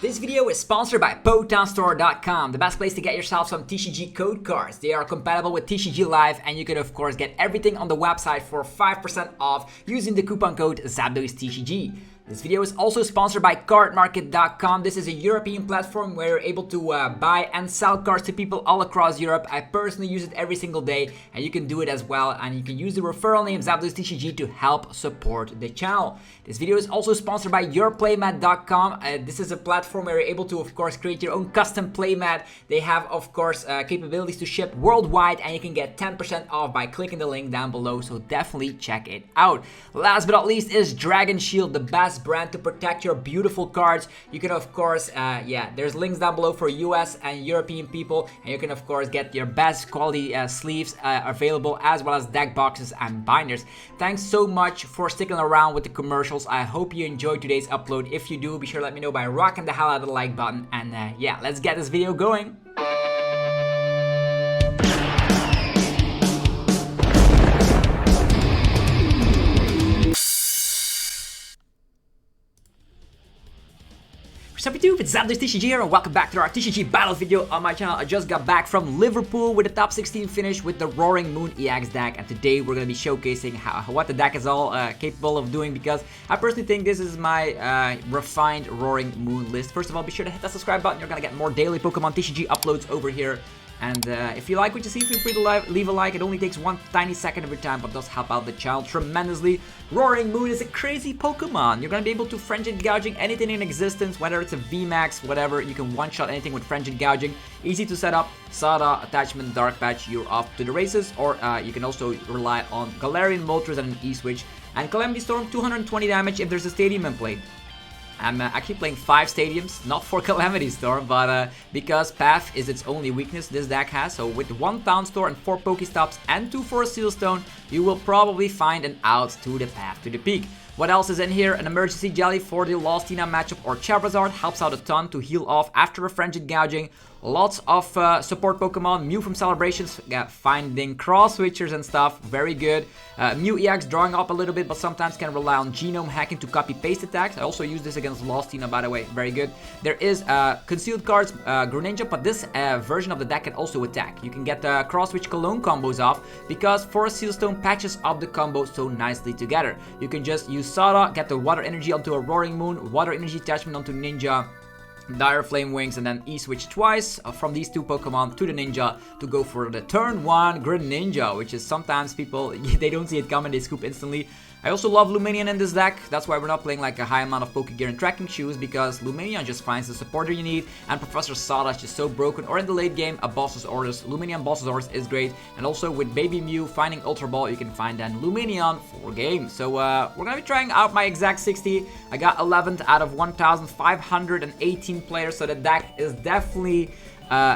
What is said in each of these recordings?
This video is sponsored by PokemonStore.com, the best place to get yourself some TCG code cards. They are compatible with TCG Live, and you can of course get everything on the website for 5% off using the coupon code ZapdosTCG. This video is also sponsored by cardmarket.com. This is a European platform where you're able to buy and sell cards to people all across Europe. I personally use it every single day, and you can do it as well. And you can use the referral name ZapdosTCG to help support the channel. This video is also sponsored by yourplaymat.com. This is a platform where you're able to, of course, create your own custom playmat. They have, of course, capabilities to ship worldwide, and you can get 10% off by clicking the link down below. So definitely check it out. Last but not least is Dragon Shield, the best brand to protect your beautiful cards. You can of course there's links down below for US and European people, and you can of course get your best quality sleeves available, as well as deck boxes and binders. Thanks so much for sticking around with the commercials. I hope you enjoyed today's upload. If you do, be sure to let me know by rocking the hell out of the like button, and let's get this video going. Sup YouTube, it's ZapdosTCG here, and welcome back to our TCG battle video on my channel. I just got back from Liverpool with a top 16 finish with the Roaring Moon EX deck, and today we're going to be showcasing what the deck is all capable of doing, because I personally think this is my refined Roaring Moon list. First of all, be sure to hit that subscribe button. You're going to get more daily Pokemon TCG uploads over here. And if you like what you see, feel free to leave a like. It only takes one tiny second of your time, but does help out the channel tremendously. Roaring Moon is a crazy Pokemon. You're going to be able to frenzied gouging anything in existence, whether it's a VMAX, whatever. You can one-shot anything with frenzied gouging. Easy to set up. Sada, Attachment, Dark Patch, you're off to the races. Or you can also rely on Galarian Moltres and an E-Switch. And Calamity Storm, 220 damage if there's a Stadium in play. I'm actually playing 5 stadiums, not for Calamity Storm, but because Path is its only weakness this deck has. So with 1 Town Store and 4 Pokestops and 2 Forest Seal Stone, you will probably find an out to the path to the peak. What else is in here? An Emergency Jelly for the Lostina matchup, or Charizard helps out a ton to heal off after a frenzied gouging. Lots of support Pokemon. Mew from Celebrations, finding cross switchers and stuff, very good. Mew EX drawing up a little bit, but sometimes can rely on genome hacking to copy paste attacks. I also use this against Lostina, by the way, very good. There is concealed cards Greninja, but this version of the deck can also attack. You can get cross switch cologne combos off because Forest Seal Stone patches up the combo so nicely together. You can just use Sada, get the water energy onto a Roaring Moon, water energy attachment onto Ninja, Dire Flame Wings, and then E-Switch twice from these 2 Pokemon to the Ninja to go for the turn 1 Greninja, which is sometimes people, they don't see it coming, they scoop instantly. I also love Lumineon in this deck. That's why we're not playing like a high amount of Pokegear and tracking shoes, because Lumineon just finds the supporter you need, and Professor Sada is just so broken. Or in the late game, a Boss's Orders. Lumineon Boss's Orders is great, and also with Baby Mew finding Ultra Ball, you can find then Lumineon for game. So we're gonna be trying out my exact 60. I got 11th out of 1,518 players, so the deck is definitely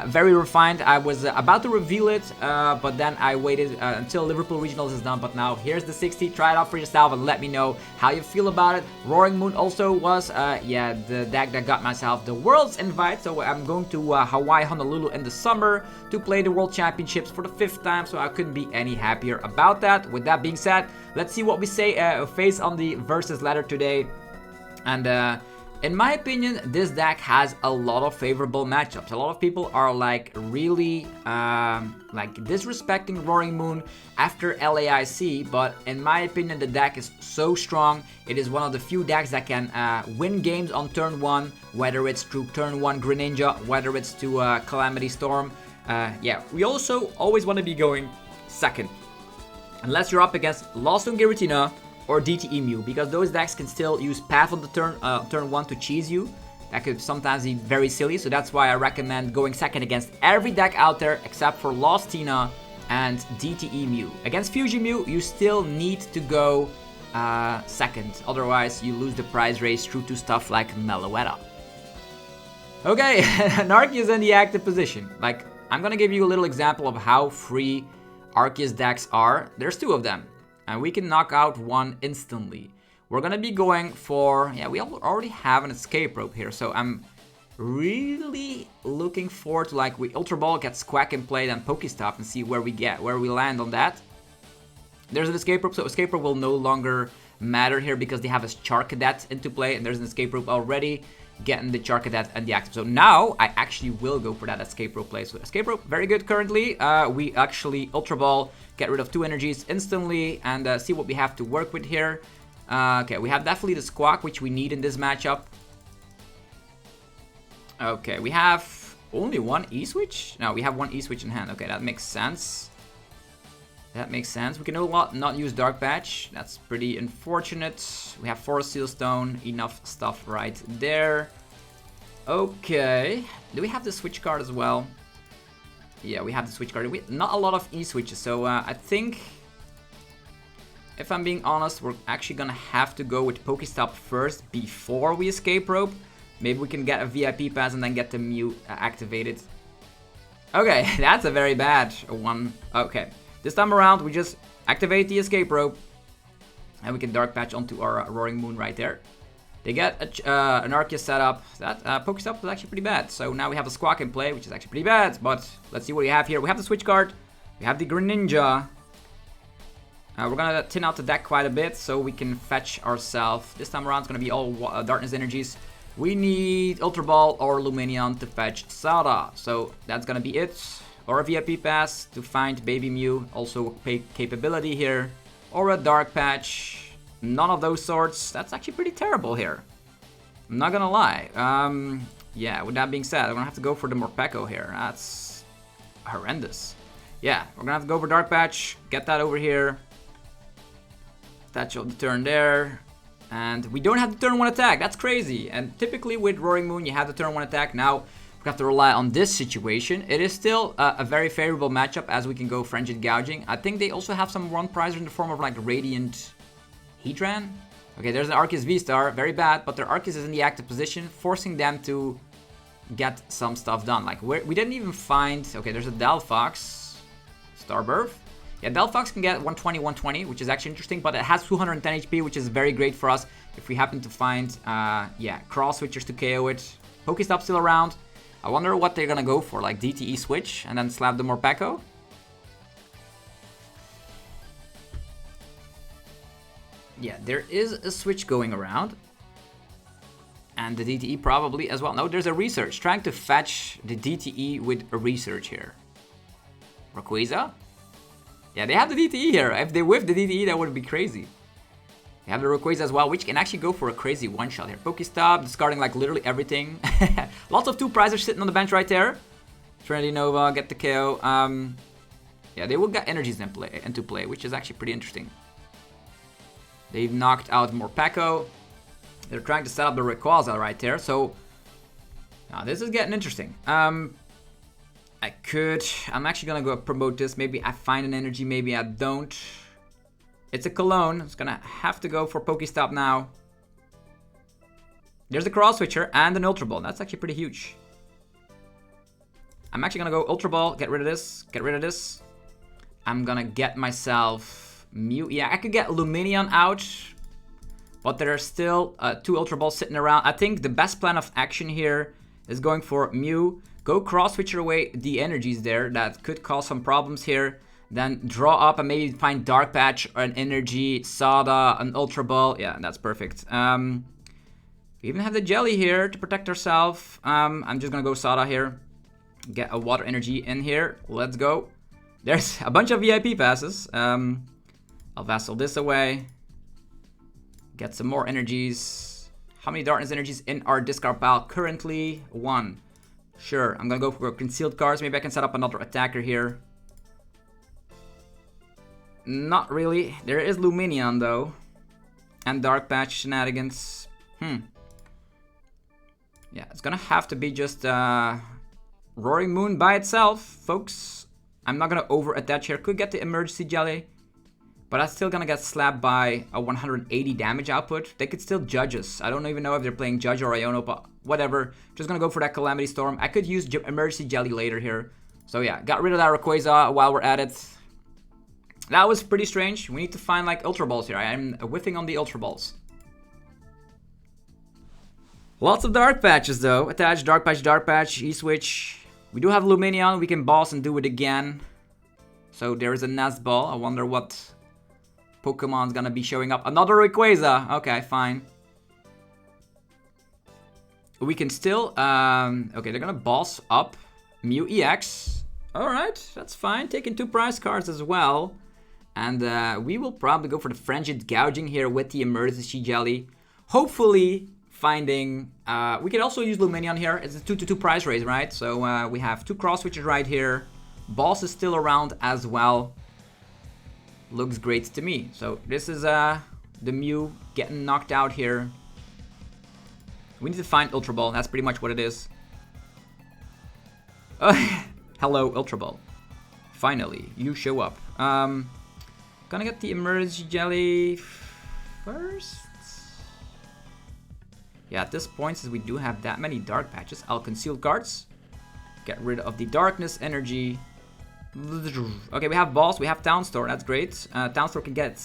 very refined. I was about to reveal it, but then I waited until Liverpool Regionals is done. But now here's the 60. Try it out for yourself and let me know how you feel about it. Roaring Moon also was the deck that got myself the World's Invite. So I'm going to Hawaii, Honolulu in the summer to play the World Championships for the 5th time. So I couldn't be any happier about that. With that being said, let's see what we face on the versus ladder today. And in my opinion, this deck has a lot of favorable matchups. A lot of people are like really disrespecting Roaring Moon after LAIC, but in my opinion, the deck is so strong. It is one of the few decks that can win games on turn 1, whether it's through turn 1 Greninja, whether it's to Calamity Storm. We also always want to be going second, unless you're up against Lost on Giratina or DTE Mew, because those decks can still use Path on the turn 1 to cheese you. That could sometimes be very silly, so that's why I recommend going second against every deck out there except for Lostina and DTE Mew. Against Fusion Mew, you still need to go second, otherwise you lose the prize race through to stuff like Meloetta. Okay, Arceus in the active position. Like, I'm gonna give you a little example of how free Arceus decks are. There's 2 of them, and we can knock out 1 instantly. We're gonna be going for, we already have an escape rope here, so I'm really looking forward to, like, we Ultra Ball, get Squawk in play, then Pokestop, and see where we land on that. There's an escape rope, so escape rope will no longer matter here because they have a Char Cadet into play, and there's an escape rope already. getting the Charcadet and the active. So now I actually will go for that Escape Rope play. So Escape Rope, very good currently. We actually Ultra Ball, get rid of 2 energies instantly, and see what we have to work with here. Okay, we have definitely the Squawk, which we need in this matchup. Okay, we have only 1 E-Switch? No, we have 1 E-Switch in hand. Okay, that makes sense. That makes sense. We can not use Dark Patch. That's pretty unfortunate. We have Forest Seal Stone. Enough stuff right there. Okay. Do we have the Switch card as well? Yeah, we have the Switch card. Not a lot of E-Switches. So I think, if I'm being honest, we're actually going to have to go with Pokestop first before we Escape Rope. Maybe we can get a VIP pass and then get the Mew activated. Okay, that's a very bad one. Okay. This time around, we just activate the Escape Rope, and we can Dark Patch onto our Roaring Moon right there. They get an Arceus set up. That Pokestop was actually pretty bad. So now we have a Squawk in play, which is actually pretty bad. But let's see what we have here. We have the Switch card. We have the Greninja. We're going to thin out the deck quite a bit so we can fetch ourselves. This time around, it's going to be all Darkness energies. We need Ultra Ball or Lumineon to fetch Sada. So that's going to be it. Or a VIP pass to find Baby Mew, also capability here. Or a Dark Patch. None of those sorts. That's actually pretty terrible here. I'm not gonna lie. Yeah, with that being said, I'm gonna have to go for the Morpeko here. That's horrendous. Yeah, we're gonna have to go for Dark Patch. Get that over here. Attach the turn there. And we don't have the turn 1 attack. That's crazy. And typically with Roaring Moon, you have the turn 1 attack. Now, we have to rely on this situation. It is still a very favorable matchup as we can go Frenzied Gouging. I think they also have some one prizer in the form of like Radiant Heatran. Okay, there's an Arceus VSTAR, very bad, but their Arceus is in the active position, forcing them to get some stuff done. Like we didn't even find. Okay, there's a Delphox, Starbirth. Yeah, Delphox can get 120, 120, which is actually interesting, but it has 210 HP, which is very great for us if we happen to find, yeah, Cross Switchers to KO it. Pokestop's still around. I wonder what they're gonna go for, like DTE switch and then slap the Morpeko. Yeah, there is a switch going around. And the DTE probably as well. No, there's a research. Trying to fetch the DTE with a research here. Rayquaza? Yeah, they have the DTE here. If they whiff the DTE, that would be crazy. They have the Rayquaza as well, which can actually go for a crazy one-shot here. Pokestop, discarding like literally everything. Lots of 2 prizers sitting on the bench right there. Trinity Nova, get the KO. Yeah, they will get energies into play, which is actually pretty interesting. They've knocked out Morpeko. They're trying to set up the Rayquaza right there, so now this is getting interesting. I'm actually gonna go promote this. Maybe I find an energy, maybe I don't. It's a Cologne. It's gonna have to go for Pokestop now. There's the Cross Switcher and an Ultra Ball. That's actually pretty huge. I'm actually gonna go Ultra Ball, get rid of this, get rid of this. I'm gonna get myself Mew. Yeah, I could get Lumineon out, but there are still 2 Ultra Balls sitting around. I think the best plan of action here is going for Mew. Go Cross Switcher away the energies there. That could cause some problems here. Then draw up and maybe find Dark Patch, or an Energy, Sada, an Ultra Ball. Yeah, that's perfect. We even have the Jelly here to protect ourselves. I'm just gonna go Sada here. Get a Water Energy in here. Let's go. There's a bunch of VIP passes. I'll Vassal this away. Get some more energies. How many Darkness energies in our discard pile currently? 1. Sure, I'm gonna go for Concealed Cards. Maybe I can set up another attacker here. Not really. There is Lumineon though. And Dark Patch shenanigans. Yeah, it's gonna have to be just Roaring Moon by itself, folks. I'm not gonna over-attach here. Could get the Emergency Jelly. But I'm still gonna get slapped by a 180 damage output. They could still judge us. I don't even know if they're playing Judge or Iono, but whatever. Just gonna go for that Calamity Storm. I could use Emergency Jelly later here. So yeah, got rid of that Rayquaza while we're at it. That was pretty strange. We need to find like Ultra Balls here. I'm whiffing on the Ultra Balls. Lots of Dark Patches though. Attach, Dark Patch, E-Switch. We do have Lumineon. We can boss and do it again. So there is a Nest Ball. I wonder what Pokemon's gonna be showing up. Another Rayquaza. Okay, fine. we can still... okay, they're gonna boss up Mew EX. Alright, that's fine. Taking 2 prize cards as well. And we will probably go for the Frenzied Gouging here with the Emergency Jelly. Hopefully finding... we can also use Lumineon here. It's a 2-2 prize race, right? So we have 2 cross switches right here. Boss is still around as well. Looks great to me. So this is the Mew getting knocked out here. We need to find Ultra Ball. That's pretty much what it is. Hello, Ultra Ball. Finally, you show up. Gonna get the Emergency Jelly first. Yeah, at this point, since we do have that many Dark Patches, I'll conceal cards. Get rid of the Darkness Energy. Okay, we have Balls, we have Town Store, that's great. Town Store can get...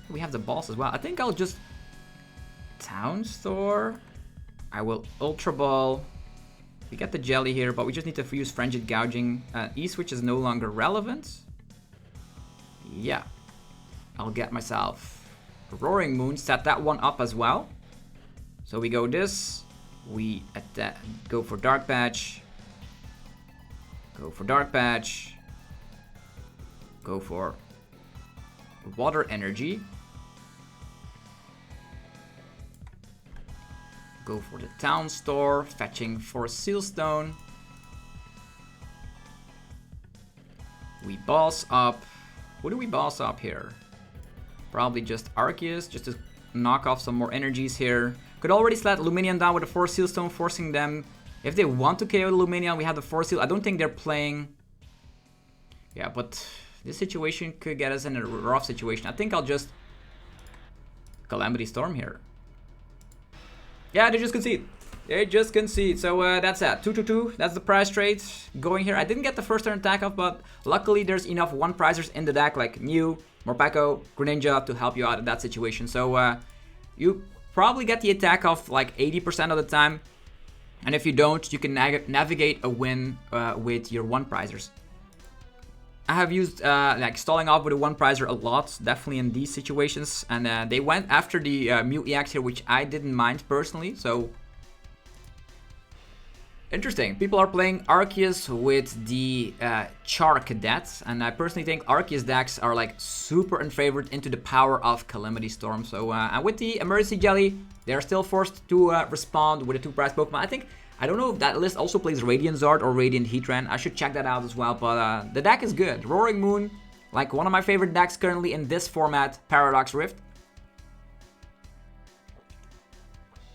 we have the Balls as well. I think I'll just... Town Store. I will Ultra Ball. We get the Jelly here, but we just need to use Frenzied Gouging. E-Switch is no longer relevant. Yeah. I'll get myself Roaring Moon, set that one up as well. So we go this. We go for Dark Patch. Go for Dark Patch. Go for Water Energy. Go for the Town Store, fetching for Sealstone. We boss up. What do we boss up here? Probably just Arceus, just to knock off some more energies here. Could already slap Lumineon down with a 4 Sealstone, forcing them. If they want to KO the Lumineon, we have the 4 Seal. I don't think they're playing. Yeah, but this situation could get us in a rough situation. I think I'll just Calamity Storm here. Yeah, they just concede. They just concede. So that's that. 2-2-2. That's the prize trade going here. I didn't get the first turn attack off, but luckily there's enough 1 prizers in the deck like Mew, Morpeko, Greninja to help you out in that situation. So you probably get the attack off like 80% of the time. And if you don't, you can navigate a win with your 1 prizers. I have used like stalling off with a 1 prizer a lot, definitely in these situations. And they went after the Mew EX here, which I didn't mind personally. So interesting. People are playing Arceus with the Char Cadets, and I personally think Arceus decks are like super unfavored into the power of Calamity Storm. So and with the Emergency Jelly, they're still forced to respond with a 2 prize Pokemon. I don't know if that list also plays Radiant Zard or Radiant Heatran. I should check that out as well, but the deck is good. Roaring Moon, like one of my favorite decks currently in this format, Paradox Rift.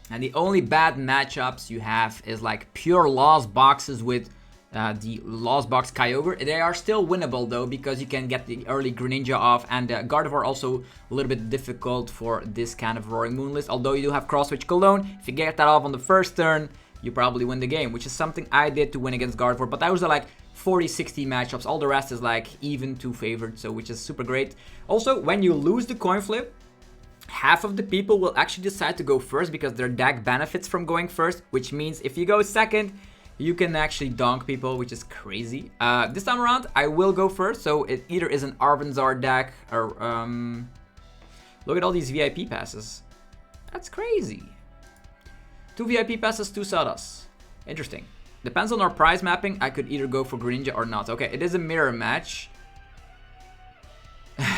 And the only bad matchups you have is like pure Lost Boxes with the Lost Box Kyogre. They are still winnable though, because you can get the early Greninja off, and Gardevoir also a little bit difficult for this kind of Roaring Moon list. Although you do have Cross Switch Cologne, if you get that off on the first turn, you probably win the game, which is something I did to win against Gardevoir. But those are like 40-60 matchups. All the rest is like even to favored, so which is super great. Also, when you lose the coin flip, half of the people will actually decide to go first because their deck benefits from going first, which means if you go second, you can actually donk people, which is crazy. This time around, I will go first, so it either is an Arvanzar deck or... look at all these VIP passes. That's crazy. 2 VIP passes, 2 Sadas. Interesting. Depends on our prize mapping. I could either go for Greninja or not. Okay, it is a mirror match.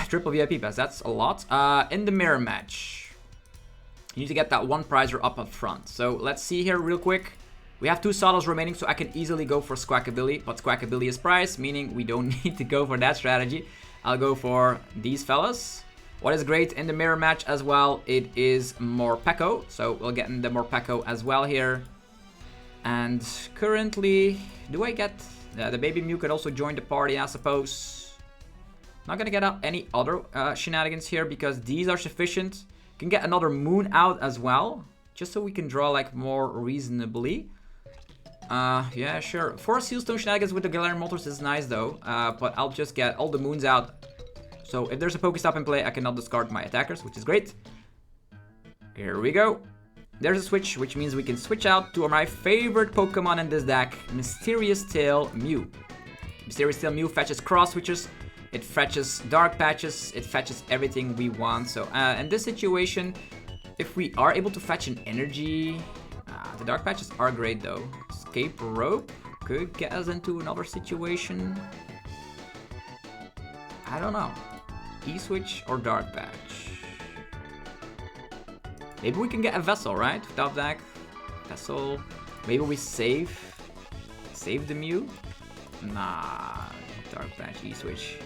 Triple VIP pass, that's a lot. In the mirror match, you need to get that 1 prizer up front. So let's see here real quick. We have 2 Sadas remaining, so I can easily go for Squawkabilly. But Squawkabilly is prize, meaning we don't need to go for that strategy. I'll go for these fellas. What is great in the mirror match as well, it is Morpeko. So we'll get in the Morpeko as well here. And currently, do I get... the baby Mew could also join the party, I suppose. Not gonna get out any other shenanigans here because these are sufficient. Can get another Moon out as well, just so we can draw like more reasonably. Yeah, sure. 4 Sealstone shenanigans with the Galarian Moltres is nice though, but I'll just get all the Moons out. So if there's a Pokestop in play, I cannot discard my attackers, which is great. Here we go. There's a switch, which means we can switch out to my favorite Pokemon in this deck, Mysterious Tail Mew. Mysterious Tail Mew fetches cross switches, it fetches dark patches, it fetches everything we want. So in this situation, if we are able to fetch an energy, the dark patches are great though. Escape rope could get us into another situation. I don't know. E-switch or dark patch? Maybe we can get a vessel, right? Top deck, vessel. Maybe we save the Mew. Nah, dark patch, E-switch.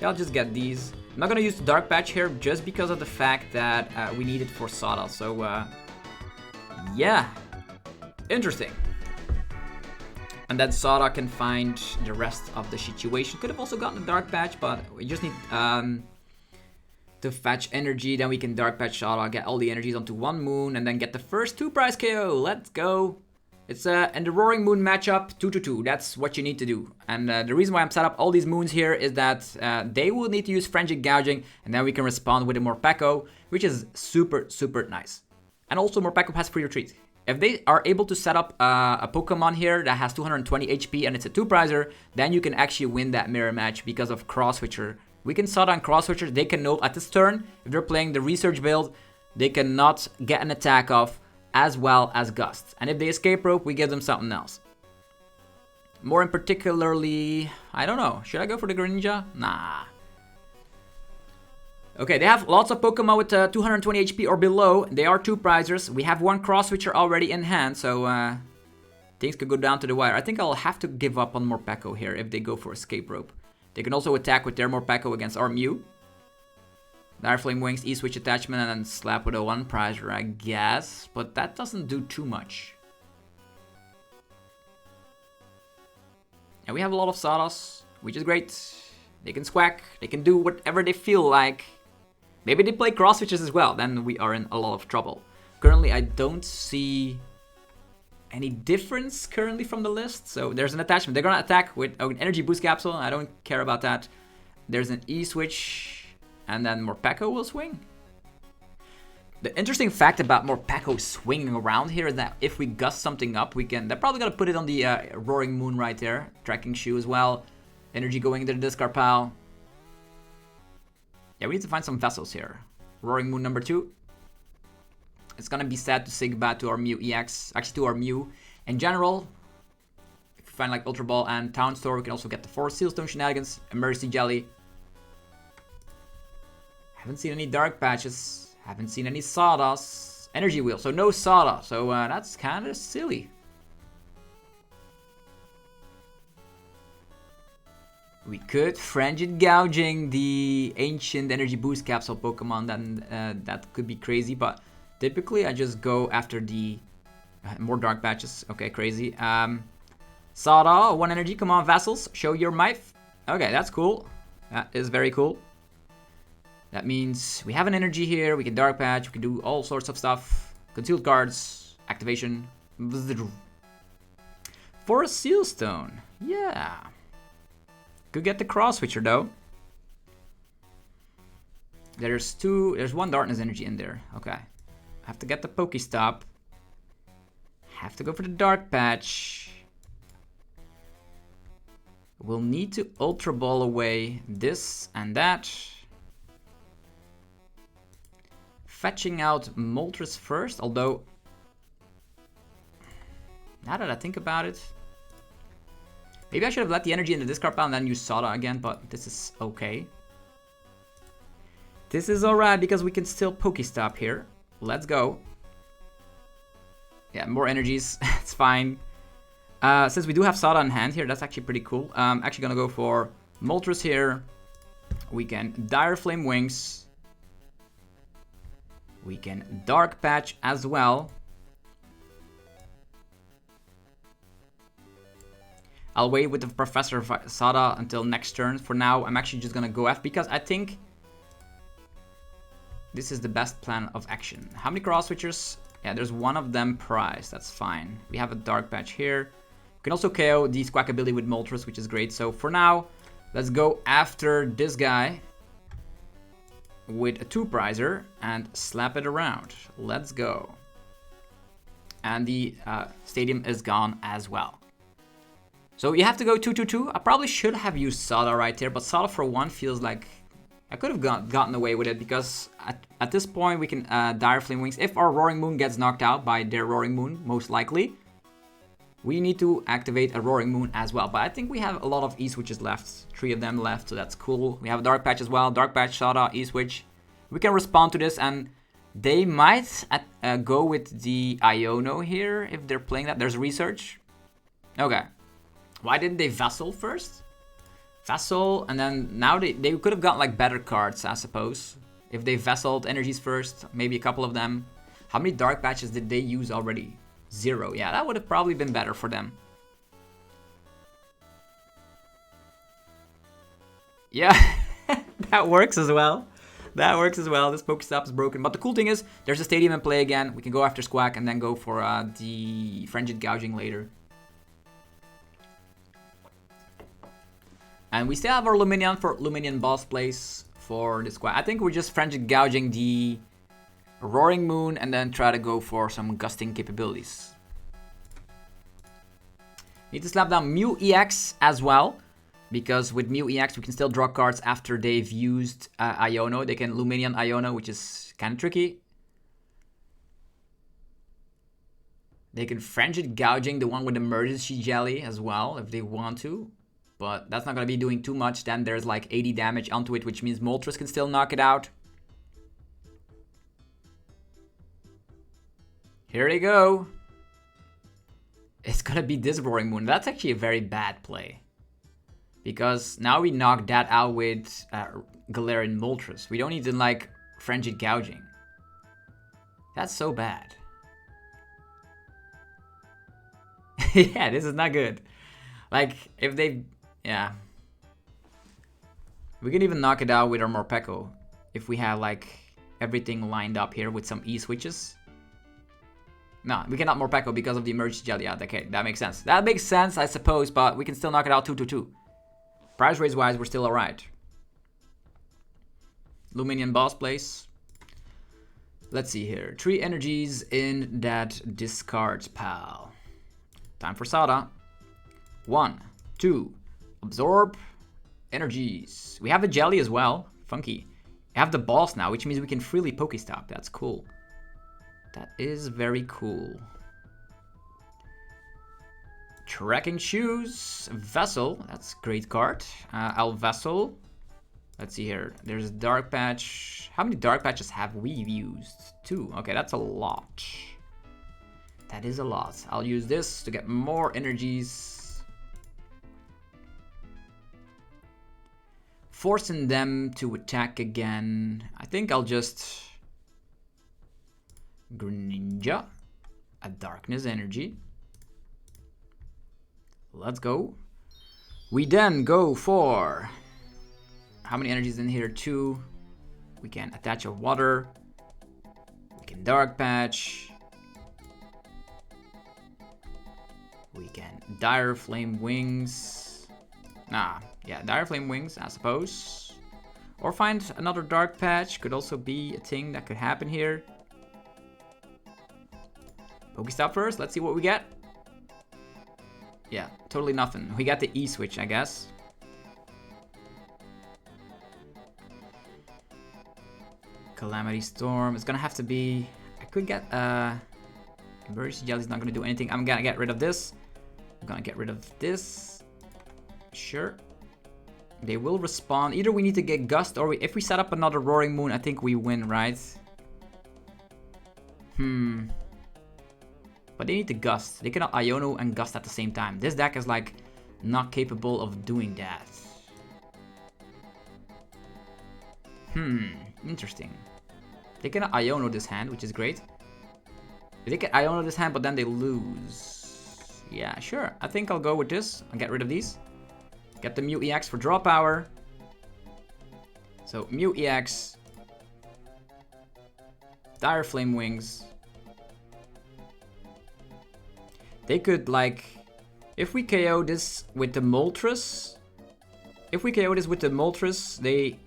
Yeah, I'll just get these. I'm not gonna use the dark patch here just because of the fact that we need it for Sada. So yeah, interesting. And then Sada can find the rest of the situation. Could have also gotten the dark patch, but we just need to fetch energy. Then we can dark patch Sada, get all the energies onto one moon, and then get the first 2-prize KO. Let's go. It's in the Roaring Moon matchup, 2-2. That's what you need to do. And the reason why I'm set up all these moons here is that they will need to use Frenzied Gouging, and then we can respond with a Morpeko, which is super, super nice. And also Morpeko has free retreat. If they are able to set up a Pokemon here that has 220 HP and it's a 2-prizer, then you can actually win that mirror match because of Cross Switcher. We can Sada on Cross Switcher. They can know at this turn, if they're playing the Research build, they cannot get an attack off as well as Gust. And if they escape rope, we give them something else. More in particularly, I don't know. Should I go for the Greninja? Nah. Okay, they have lots of Pokemon with 220 HP or below. They are 2-prizers. We have one Cross Switcher already in hand, so things could go down to the wire. I think I'll have to give up on Morpeko here if they go for Escape Rope. They can also attack with their Morpeko against our Mew. Dire Flame Wings, E-switch attachment, and then slap with a 1-prizer, I guess. But that doesn't do too much. And we have a lot of Sadas, which is great. They can squawk, they can do whatever they feel like. Maybe they play cross switches as well, then we are in a lot of trouble. Currently, I don't see any difference currently from the list. So there's an attachment. They're gonna attack with an energy boost capsule. I don't care about that. There's an E-switch, and then Morpeko will swing. The interesting fact about Morpeko swinging around here is that if we gust something up, we can... They're probably gonna put it on the Roaring Moon right there. Tracking Shoe as well. Energy going into the discard pile. Yeah, we need to find some vessels here. Roaring Moon number 2. It's gonna be sad to say goodbye to our Mew EX. Actually, to our Mew in general. If we find like Ultra Ball and Town Store, we can also get the 4 Sealstone Shenanigans. Emergency Jelly. Haven't seen any Dark Patches. Haven't seen any Sawdust. Energy Wheel, so no Sada. So that's kind of silly. We could Frenzied Gouging the Ancient Energy Boost Capsule Pokemon, then that could be crazy, but typically I just go after the more Dark Patches. Okay, crazy. Sada, 1 energy, come on Vassals, show your might. Okay, that's cool. That is very cool. That means we have an energy here, we can Dark Patch, we can do all sorts of stuff. Concealed cards, activation. For a Sealstone, yeah. Could get the Cross Switcher though. There's 1 Darkness energy in there. Okay. Have to get the Pokestop. Have to go for the Dark Patch. We'll need to Ultra Ball away this and that. Fetching out Moltres first, although now that I think about it, maybe I should have let the energy in the discard pile and then use Sada again, but this is okay. This is alright because we can still Pokestop here. Let's go. Yeah, more energies. It's fine. Since we do have Sada in hand here, that's actually pretty cool. I'm actually gonna go for Moltres here. We can Dire Flame Wings. We can Dark Patch as well. I'll wait with the Professor Sada until next turn. For now, I'm actually just gonna go after because I think this is the best plan of action. How many Cross Switchers? Yeah, there's 1 of them prized. That's fine. We have a Dark Patch here. We can also KO the Squawkabilly with Moltres, which is great. So for now, let's go after this guy with a 2-prizer and slap it around. Let's go. And the stadium is gone as well. So you have to go 2-2-2. I probably should have used Sada right there, but Sada for 1 feels like I could have gotten away with it because at this point we can Dire Flame Wings. If our Roaring Moon gets knocked out by their Roaring Moon, most likely, we need to activate a Roaring Moon as well. But I think we have a lot of E-Switches left. 3 of them left, so that's cool. We have a Dark Patch as well. Dark Patch, Sada, E-Switch. We can respond to this, and they might go with the Iono here if they're playing that. There's research. Okay. Why didn't they Vessel first? Vessel, and then now they could have got like better cards, I suppose. If they Vesseled energies first, maybe a couple of them. How many Dark Patches did they use already? 0. Yeah, that would have probably been better for them. Yeah, that works as well. That works as well. This Pokestop is broken. But the cool thing is, there's a stadium in play again. We can go after Squawk and then go for the Frenzied Gouging later. And we still have our Lumineon for Lumineon Boss Place for the Squawk. I think we're just Frenzied Gouging the Roaring Moon and then try to go for some gusting capabilities. Need to slap down Mew EX as well. Because with Mew EX, we can still draw cards after they've used Iono. They can Lumineon Iono, which is kind of tricky. They can Frenzied Gouging the one with Emergency Jelly as well, if they want to. But that's not going to be doing too much. Then there's like 80 damage onto it, which means Moltres can still knock it out. Here they go. It's going to be this Roaring Moon. That's actually a very bad play. Because now we knock that out with Galarian Moltres. We don't need to like Frenzied Gouging. That's so bad. Yeah, this is not good. Like, if they... Yeah. We can even knock it out with our Morpeko. If we have like everything lined up here with some E-Switches. No, we cannot Morpeko because of the Emergency Jelly. Yeah, okay, that makes sense. That makes sense, I suppose, but we can still knock it out 2-2-2. Price raise wise, we're still alright. Lumineon Boss Place. Let's see here. 3 energies in that discard pile. Time for Sada. 1, 2. Absorb. Energies. We have a Jelly as well. Funky. We have the Boss now, which means we can freely Pokestop. That's cool. That is very cool. Trekking Shoes, Vessel, that's a great card. I'll Vessel. Let's see here. There's a Dark Patch. How many Dark Patches have we used? 2. Okay, that's a lot. That is a lot. I'll use this to get more energies. Forcing them to attack again. I think I'll just... Greninja. A Darkness Energy. Let's go. We then go for... How many energies in here? 2. We can attach a water. We can Dark Patch. We can Dire Flame Wings. Nah, yeah, Dire Flame Wings, I suppose. Or find another Dark Patch. Could also be a thing that could happen here. Pokestop first. Let's see what we get. Yeah, totally nothing. We got the E-Switch, I guess. Calamity Storm. It's gonna have to be... I could get... Emergency Jelly's not gonna do anything. I'm gonna get rid of this. I'm gonna get rid of this. Sure. They will respond. Either we need to get Gust, or if we set up another Roaring Moon, I think we win, right? But they need to Gust. They cannot Iono and Gust at the same time. This deck is like not capable of doing that. Interesting. They cannot Iono this hand, which is great. They can Iono this hand, but then they lose. Yeah, sure. I think I'll go with this. I'll get rid of these. Get the Mew EX for draw power. So Mew EX. Dire Flame Wings. They could, like, if we KO this with the Moltres, they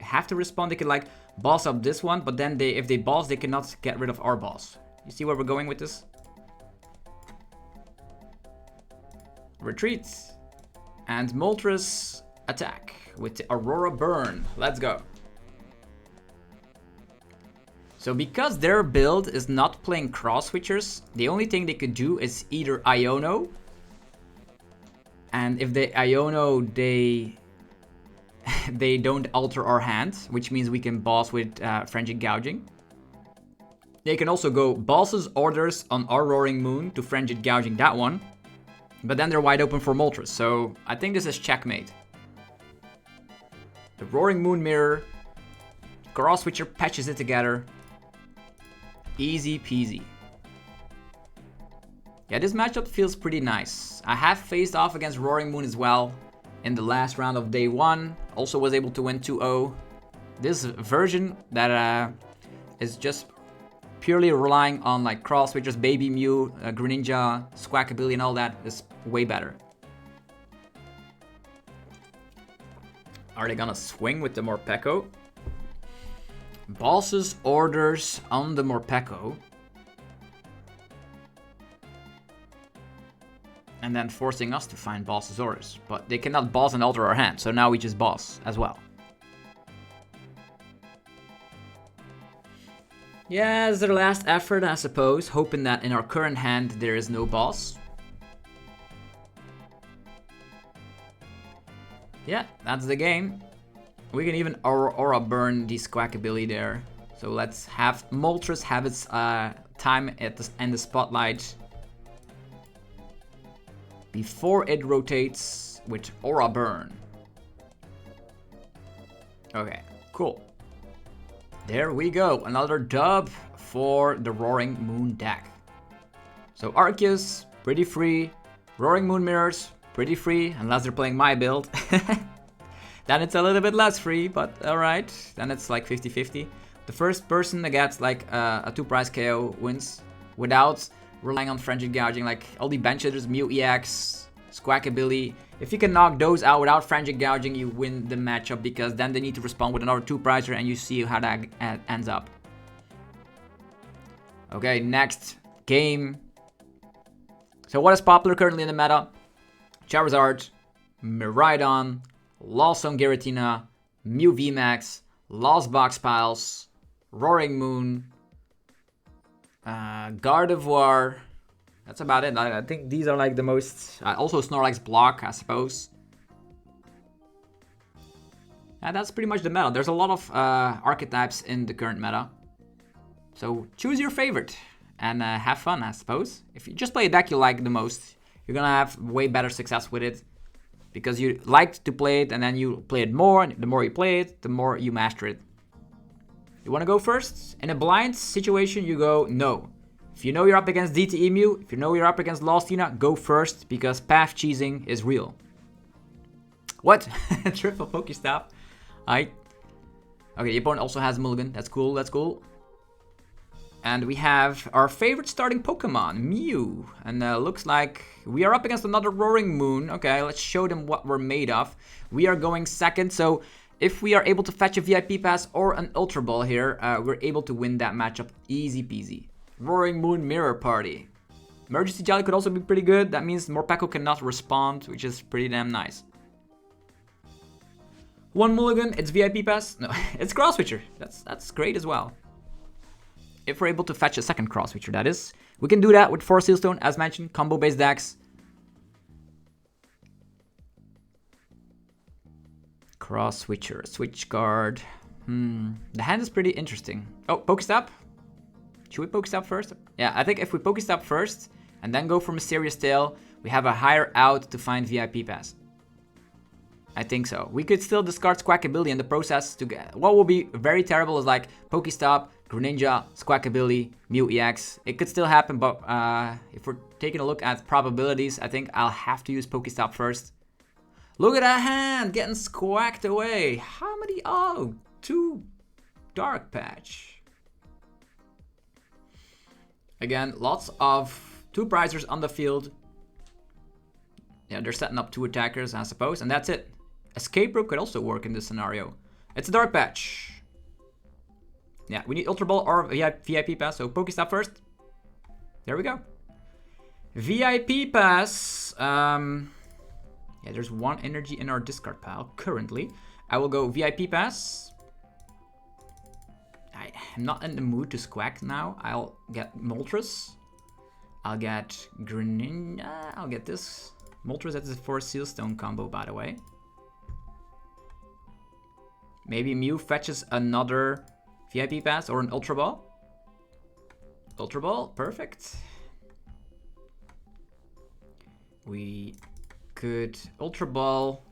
have to respond. They could, like, boss up this one, but then if they boss, they cannot get rid of our boss. You see where we're going with this? Retreat. And Moltres attack with the Aurora Burn. Let's go. So because their build is not playing cross switchers, the only thing they could do is either Iono. And if they Iono, they don't alter our hand, which means we can boss with Frenzied Gouging. They can also go Boss's Orders on our Roaring Moon to Frenzied Gouging that one. But then they're wide open for Moltres, so I think this is checkmate. The Roaring Moon Mirror, Cross Switcher patches it together. Easy peasy. Yeah, this matchup feels pretty nice. I have faced off against Roaring Moon as well in the last round of day 1. Also was able to win 2-0. This version that is just purely relying on like cross switchers, Baby Mew, Greninja, Squawkabilly and all that is way better. Are they gonna swing with the Morpeko? Boss's Orders on the Morpeko. And then forcing us to find Boss's Orders. But they cannot boss and alter our hand, so now we just boss as well. Yeah, it's their last effort, I suppose, hoping that in our current hand there is no boss. Yeah, that's the game. We can even Aura Burn the Squawkabilly there. So let's have Moltres have its time in the spotlight before it rotates with Aura Burn. Okay, cool. There we go, another dub for the Roaring Moon deck. So Arceus, pretty free. Roaring Moon Mirrors, pretty free, unless they're playing my build. Then it's a little bit less free, but alright. Then it's like 50-50. The first person that gets like a 2-prize KO wins without relying on Frenzied Gouging. Like all the bench hitters, Mew EX, Squawkabilly. If you can knock those out without Frenzied Gouging, you win the matchup because then they need to respond with another 2-prizer and you see how that ends up. Okay, next game. So what is popular currently in the meta? Charizard, Miraidon, Lost on Giratina, Mew VMAX, Lost Box Piles, Roaring Moon, Gardevoir. That's about it. I think these are like the most... also Snorlax Block, I suppose. And that's pretty much the meta. There's a lot of archetypes in the current meta. So choose your favorite and have fun, I suppose. If you just play a deck you like the most, you're gonna have way better success with it. Because you like to play it and then you play it more. And the more you play it, the more you master it. You wanna go first? In a blind situation, you go no. If you know you're up against DTE Mew, if you know you're up against Lostina, go first because path cheesing is real. What? Triple Pokestop. Okay, the opponent also has Mulligan. That's cool, that's cool. And we have our favorite starting Pokemon, Mew. And looks like we are up against another Roaring Moon. Okay, let's show them what we're made of. We are going second, so if we are able to fetch a VIP pass or an Ultra Ball here, we're able to win that matchup easy peasy. Roaring Moon Mirror Party. Emergency Jelly could also be pretty good. That means Morpeko cannot respond, which is pretty damn nice. One Mulligan, it's VIP pass. No, it's Cross Switcher. That's great as well. If we're able to fetch a second Cross Switcher, that is. We can do that with 4 Sealstone, as mentioned, combo-based decks. Cross Switcher, Switch Guard. The hand is pretty interesting. Oh, Pokestop. Should we Pokestop first? Yeah, I think if we Pokestop first and then go for Mysterious Tail, we have a higher out to find VIP pass. I think so. We could still discard Squawkabilly in the process to get... What will be very terrible is like Pokestop, Greninja, Squawkabilly, Mew EX. It could still happen, but if we're taking a look at probabilities, I think I'll have to use Pokestop first. Look at that hand getting squacked away. How many? Oh, 2 Dark Patch. Again, lots of 2-prizers on the field. Yeah, they're setting up 2 attackers, I suppose, and that's it. Escape Rope could also work in this scenario. It's a Dark Patch. Yeah, we need Ultra Ball or VIP Pass, so Pokestop first. There we go. VIP Pass. Yeah, Yeah, there's one energy in our discard pile currently. I will go VIP pass. I'm not in the mood to Squawk now. I'll get Moltres. I'll get Greninja. I'll get this. Moltres, that's a 4 Seal Stone combo, by the way. Maybe Mew fetches another VIP pass or an Ultra Ball. Ultra Ball, perfect. We could Ultra Ball.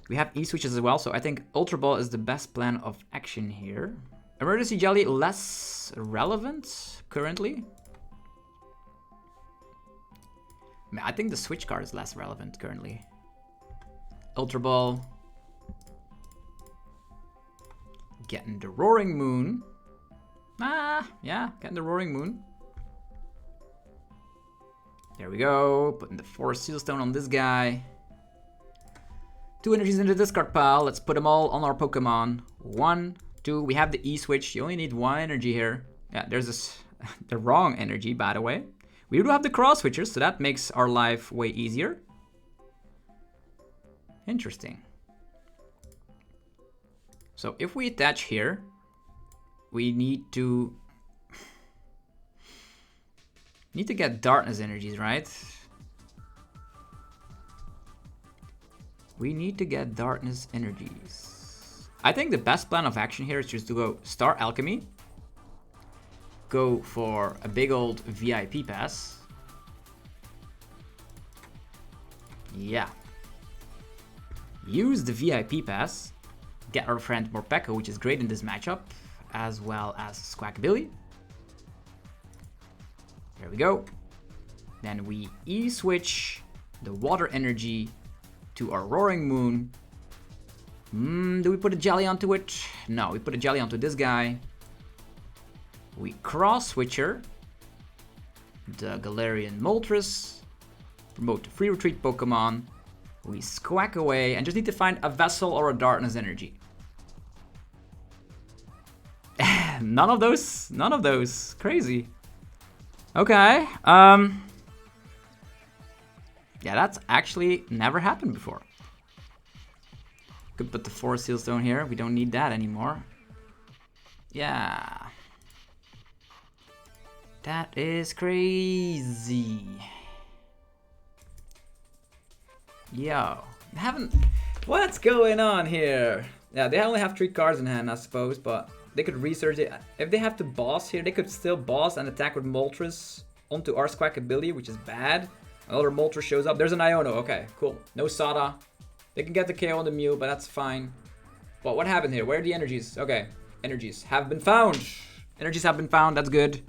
We have E-switches as well, so I think Ultra Ball is the best plan of action here. Emergency Jelly, less relevant currently. I think the Switch card is less relevant currently. Ultra Ball. Getting the Roaring Moon. Yeah, getting the Roaring Moon. There we go. Putting the 4 Seal Stone on this guy. 2 energies in the discard pile. Let's put them all on our Pokemon. 1, 2. We have the E-switch. You only need 1 energy here. Yeah, there's this the wrong energy, by the way. We do have the cross switchers, so that makes our life way easier. Interesting. So if we attach here, we need to get darkness energies, right? We need to get darkness energies. I think the best plan of action here is just to go Star Alchemy. Go for a big old VIP pass. Yeah. Use the VIP pass. Get our friend Morpeko, which is great in this matchup, as well as Squawkabilly. There we go. Then we E-switch the water energy to our Roaring Moon. Do we put a jelly onto it? No, we put a jelly onto this guy. We cross-switcher the Galarian Moltres. Promote the free retreat Pokemon. We Squawk away and just need to find a Vessel or a Darkness energy. None of those. None of those. Crazy. Okay. Yeah, that's actually never happened before. Could put the 4 Seal Stone here. We don't need that anymore. Yeah. That is crazy. Yo. What's going on here? Yeah, they only have 3 cards in hand, I suppose, but they could research it. If they have to boss here, they could still boss and attack with Moltres onto our Squawkabilly, which is bad. Another Moltres shows up. There's an Iono. Okay, cool. No Sada. They can get the KO on the Mew, but that's fine. But what happened here? Where are the energies? Okay, energies have been found. Energies have been found. That's good.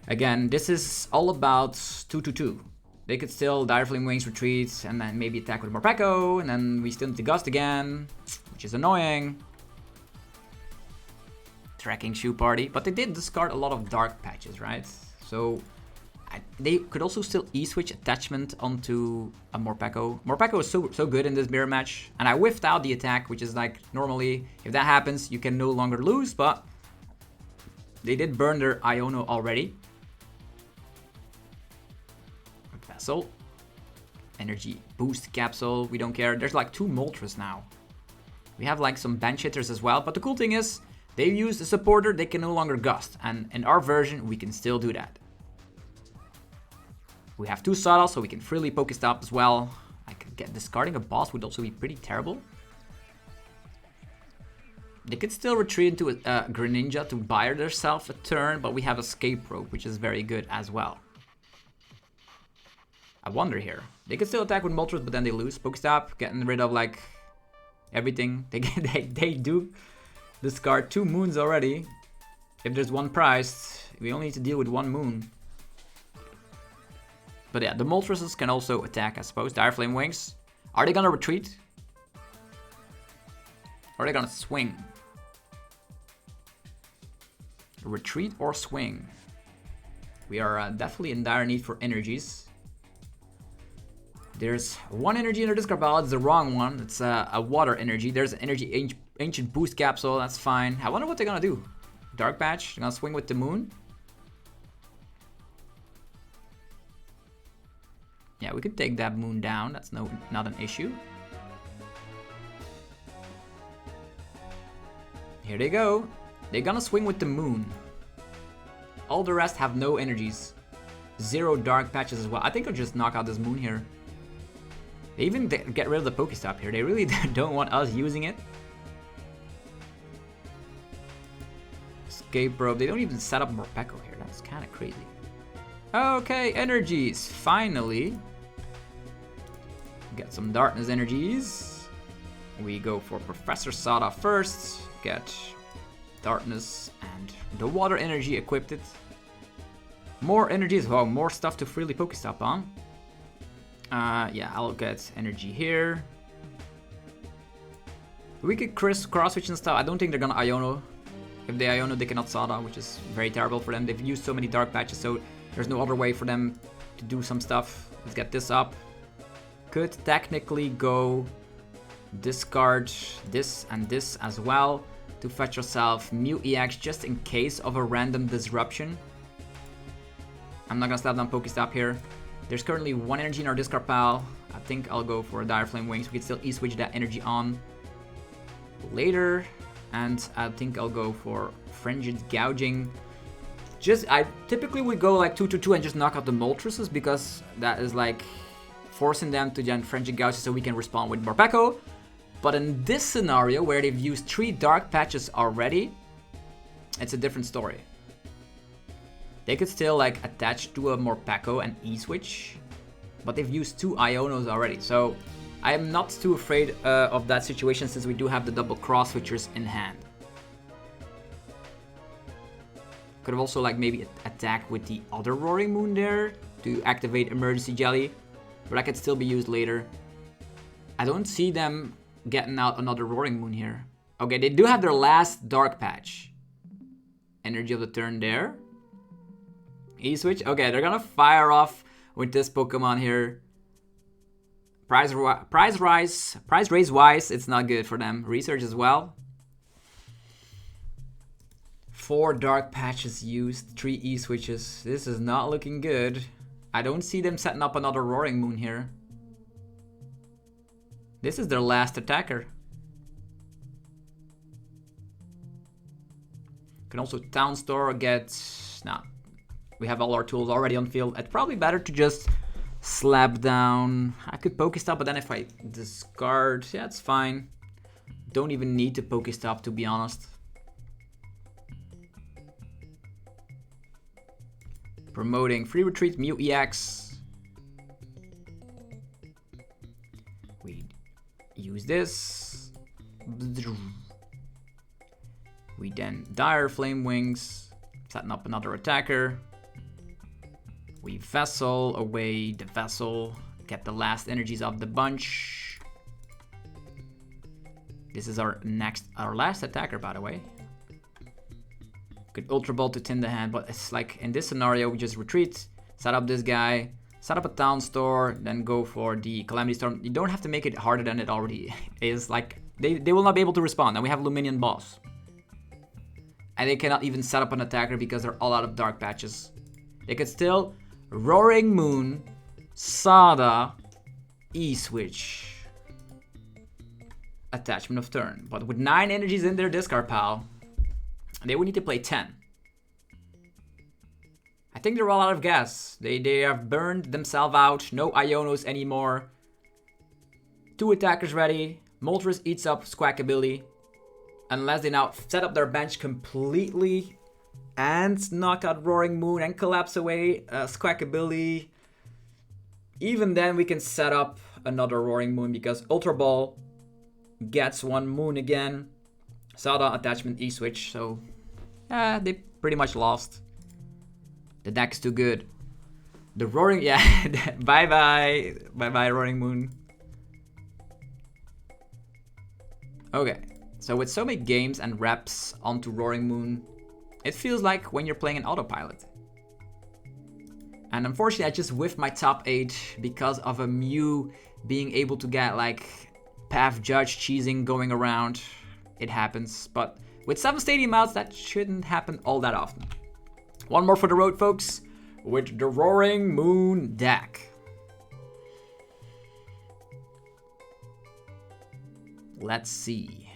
Again, this is all about 2-2-2. They could still Dire Flame Wings retreat and then maybe attack with Morpeko, and then we still need to Gust again, which is annoying. Tracking Shoe Party, but they did discard a lot of dark patches, right? So they could also still E-switch attachment onto a Morpeko. Morpeko is so good in this mirror match, and I whiffed out the attack, which is like normally if that happens you can no longer lose, but they did burn their Iono already. Vessel. Energy boost capsule, we don't care. There's like 2 Moltres now. We have like some bench hitters as well, but the cool thing is they use the supporter, they can no longer Gust, and in our version we can still do that. We have 2 Sada, so we can freely Pokestop as well. I could get discarding a boss would also be pretty terrible. They could still retreat into a Greninja to buy themselves a turn, but we have Escape Rope, which is very good as well. I wonder here. They could still attack with Moltres, but then they lose. Pokestop, getting rid of like everything. They do discard 2 moons already. If there's 1 prize, we only need to deal with 1 moon. But yeah, the Moltres can also attack, I suppose. Dire Flame Wings. Are they gonna retreat? Or are they gonna swing? Retreat or swing? We are definitely in dire need for energies. There's 1 energy in our discard pile. It's the wrong one. It's a water energy. There's an energy ancient boost capsule. That's fine. I wonder what they're gonna do. Dark patch. They're gonna swing with the moon. Yeah, we could take that moon down. That's not an issue. Here they go. They're gonna swing with the moon. All the rest have no energies. 0 dark patches as well. I think I'll just knock out this moon here. They even get rid of the Pokestop here. They really don't want us using it. Escape Rope. They don't even set up Morpeko here. That's kind of crazy. Okay, energies. Finally. Get some darkness energies. We go for Professor Sada first. Get darkness and the water energy equipped. More energies. Wow, more stuff to freely Pokestop on. Yeah, I'll get energy here. We could cross switch and stuff. I don't think they're gonna Iono. If they Iono, they cannot Sada, which is very terrible for them. They've used so many dark patches, so there's no other way for them to do some stuff. Let's get this up. Could technically go discard this and this as well to fetch yourself Mew EX just in case of a random disruption. I'm not gonna slap down Pokestop here. There's currently 1 energy in our discard pile. I think I'll go for Dire Flame Wings. We can still E-switch that energy on later. And I think I'll go for Fringed Gouging. I typically would go like 2-2 and just knock out the Moltres because that is like forcing them to then Fringed Gouge so we can respond with Morpeko. But in this scenario where they've used 3 dark patches already, it's a different story. They could still like attach to a Morpeko and E-switch, but they've used 2 Ionos already. So I am not too afraid of that situation since we do have the double cross switchers in hand. Could have also like maybe attacked with the other Roaring Moon there to activate Emergency Jelly, but that could still be used later. I don't see them getting out another Roaring Moon here. Okay, they do have their last dark patch. Energy of the turn there. E-switch. Okay, they're gonna fire off with this Pokemon here. Price raise wise, it's not good for them. Research as well. 4 dark patches used, 3 E-switches. This is not looking good. I don't see them setting up another Roaring Moon here. This is their last attacker. Can also Town Store get... Nah, we have all our tools already on field. It's probably better to just slap down. I could Pokestop, but then if I discard, yeah, it's fine. Don't even need to Pokestop, to be honest. Promoting free retreat, Mew EX. We use this. We then Dire Flame Wings, setting up another attacker. We Vessel away the Vessel, get the last energies of the bunch. This is our last attacker, by the way. Could Ultra Ball to tin the hand, but it's like in this scenario we just retreat, set up this guy, set up a Town Store, then go for the Calamity Storm. You don't have to make it harder than it already is. Like they will not be able to respond. And we have Lumineon Boss. And they cannot even set up an attacker because they're all out of dark patches. They could still Roaring Moon, Sada, E-switch. Attachment of turn. But with 9 energies in their discard pile, they would need to play 10. I think they're all out of gas. They have burned themselves out. No Ionos anymore. 2 attackers ready. Moltres eats up Squawkabilly. Unless they now set up their bench completely and knock out Roaring Moon and collapse away Squawkabilly. Even then we can set up another Roaring Moon because Ultra Ball gets 1 moon again. Sada attachment E-switch, so they pretty much lost. The deck's too good. The Roaring, yeah, bye-bye. Bye-bye, Roaring Moon. Okay, so with so many games and reps onto Roaring Moon, it feels like when you're playing an autopilot. And unfortunately, I just whiffed my top 8 because of a Mew being able to get like Path Judge cheesing going around. It happens, but with 7 stadium outs, that shouldn't happen all that often. One more for the road, folks, with the Roaring Moon deck. Let's see.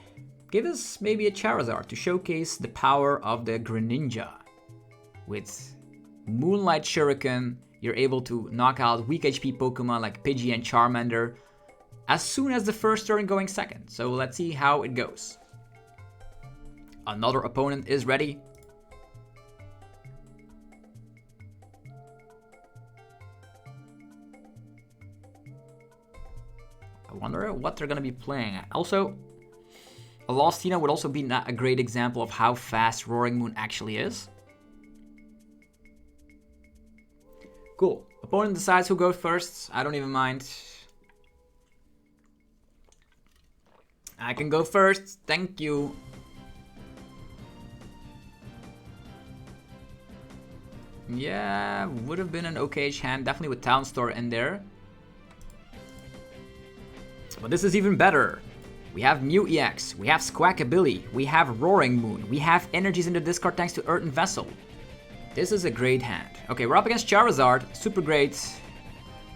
Give us maybe a Charizard to showcase the power of the Greninja. With Moonlight Shuriken, you're able to knock out weak HP Pokemon like Pidgey and Charmander as soon as the first turn going second. So let's see how it goes. Another opponent is ready. I wonder what they're going to be playing. Also, a Lostina would also be a great example of how fast Roaring Moon actually is. Cool. Opponent decides who goes first. I don't even mind. I can go first. Thank you. Yeah, would have been an okay-ish hand. Definitely with Town Store in there. But this is even better. We have Mew EX, we have Squawkabilly, we have Roaring Moon, we have energies in the discard thanks to Earthen Vessel. This is a great hand. Okay, we're up against Charizard. Super great.